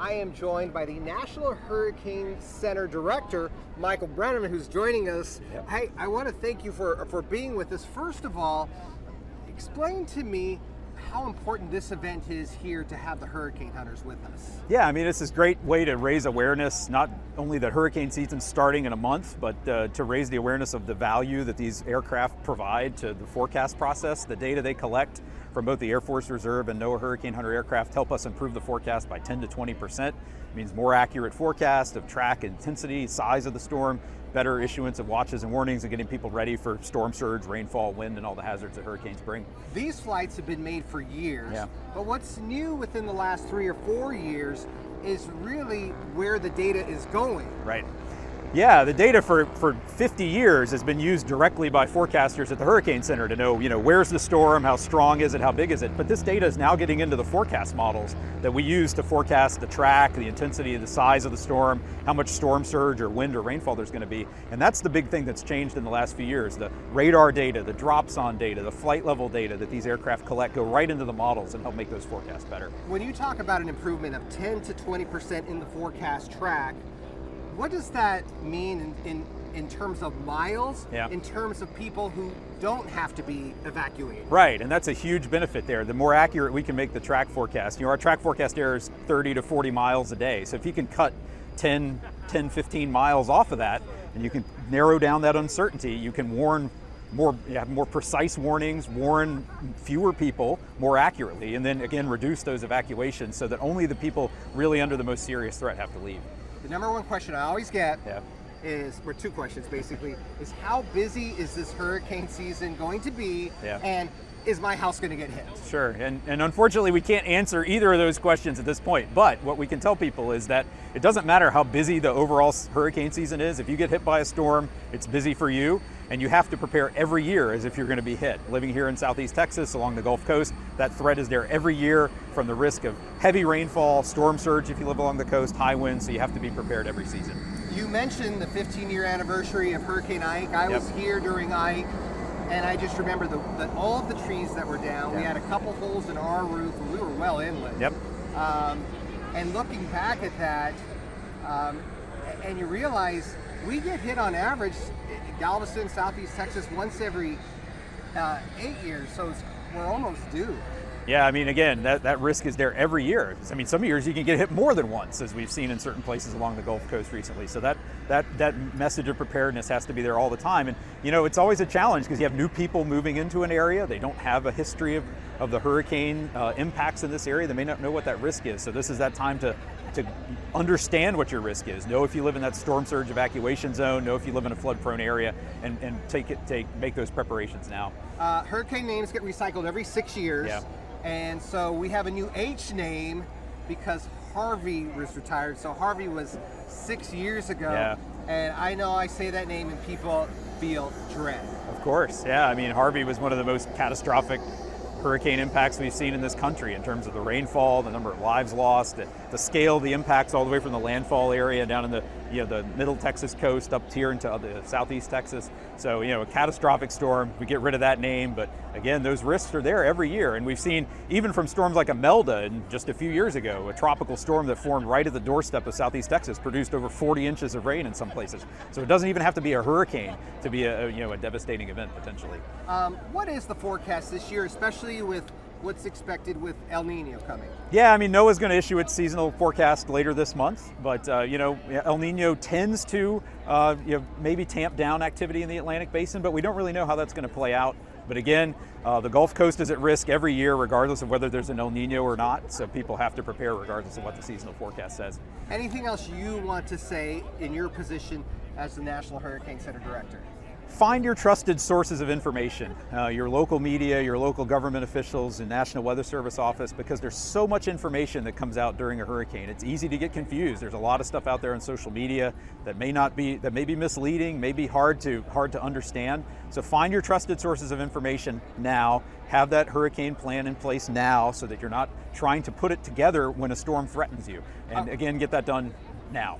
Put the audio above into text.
I am joined by the National Hurricane Center Director, Michael Brennan, who's joining us. Yep. Hey, I want to thank you for being with us. First of all, explain to me how important this event is here to have the hurricane hunters with us. Yeah, I mean, it's this great way to raise awareness, not only that hurricane season's starting in a month, but to raise the awareness of the value that these aircraft provide to the forecast process. The data they collect from both the Air Force Reserve and NOAA Hurricane Hunter aircraft help us improve the forecast by 10 to 20%. It means more accurate forecast of track, intensity, size of the storm, better issuance of watches and warnings, and getting people ready for storm surge, rainfall, wind, and all the hazards that hurricanes bring. These flights have been made for years, Yeah. but what's new within the last 3 or 4 years is really where the data is going. Right. Yeah, the data for 50 years has been used directly by forecasters at the Hurricane Center to know, where's the storm, how strong is it, how big is it. But this data is now getting into the forecast models that we use to forecast the track, the intensity, the size of the storm, how much storm surge or wind or rainfall there's going to be. And that's the big thing that's changed in the last few years. The radar data, the drops-on data, the flight level data that these aircraft collect go right into the models and help make those forecasts better. When you talk about an improvement of 10 to 20% in the forecast track, what does that mean in terms of miles, Yeah. in terms of people who don't have to be evacuated? Right, and that's a huge benefit there. The more accurate we can make the track forecast, our track forecast error is 30 to 40 miles a day. So if you can cut 10, 15 miles off of that, and you can narrow down that uncertainty, you can warn more, have more precise warnings, warn fewer people more accurately, and then again reduce those evacuations so that only the people really under the most serious threat have to leave. The number one question I always get Yeah. is, or two questions basically, is how busy is this hurricane season going to be? Yeah. And is my house going to get hit? Sure, and unfortunately we can't answer either of those questions at this point, but what we can tell people is that it doesn't matter how busy the overall hurricane season is. If you get hit by a storm, it's busy for you, and you have to prepare every year as if you're going to be hit. Living here in Southeast Texas along the Gulf Coast, that threat is there every year from the risk of heavy rainfall, storm surge if you live along the coast, high winds, so you have to be prepared every season. You mentioned the 15-year anniversary of Hurricane Ike. I was here during Ike, and I just remember that all of the trees that were down. We had a couple holes in our roof, and we were well inland. Yep. And looking back at that, and you realize we get hit on average, Galveston, Southeast Texas, once every 8 years, so we're almost due. Yeah, I mean, again, that risk is there every year. I mean, some years you can get hit more than once, as we've seen in certain places along the Gulf Coast recently. So that message of preparedness has to be there all the time. And it's always a challenge because you have new people moving into an area. They don't have a history of the hurricane impacts in this area. They may not know what that risk is. So this is that time to understand what your risk is. Know if you live in that storm surge evacuation zone. Know if you live in a flood-prone area, and make those preparations now. Hurricane names get recycled every 6 years. Yeah. And so we have a new H name because Harvey was retired. So Harvey was 6 years ago. Yeah. And I know I say that name and people feel dread. Of course, yeah. I mean, Harvey was one of the most catastrophic hurricane impacts we've seen in this country in terms of the rainfall, the number of lives lost, the scale of the impacts all the way from the landfall area down in the middle Texas coast up here into the southeast Texas. So a catastrophic storm. We get rid of that name, but again, those risks are there every year. And we've seen even from storms like Imelda, and just a few years ago, a tropical storm that formed right at the doorstep of southeast Texas produced over 40 inches of rain in some places. So it doesn't even have to be a hurricane to be a devastating event potentially. What is the forecast this year, especially with what's expected with El Niño coming? Yeah, I mean, NOAA's going to issue its seasonal forecast later this month, but El Niño tends to maybe tamp down activity in the Atlantic Basin, but we don't really know how that's going to play out. But again, the Gulf Coast is at risk every year, regardless of whether there's an El Niño or not, so people have to prepare regardless of what the seasonal forecast says. Anything else you want to say in your position as the National Hurricane Center Director? Find your trusted sources of information, your local media, your local government officials, and National Weather Service office, because there's so much information that comes out during a hurricane. It's easy to get confused. There's a lot of stuff out there on social media that may be misleading, may be hard to understand. So find your trusted sources of information now. Have that hurricane plan in place now so that you're not trying to put it together when a storm threatens you. And again, get that done now.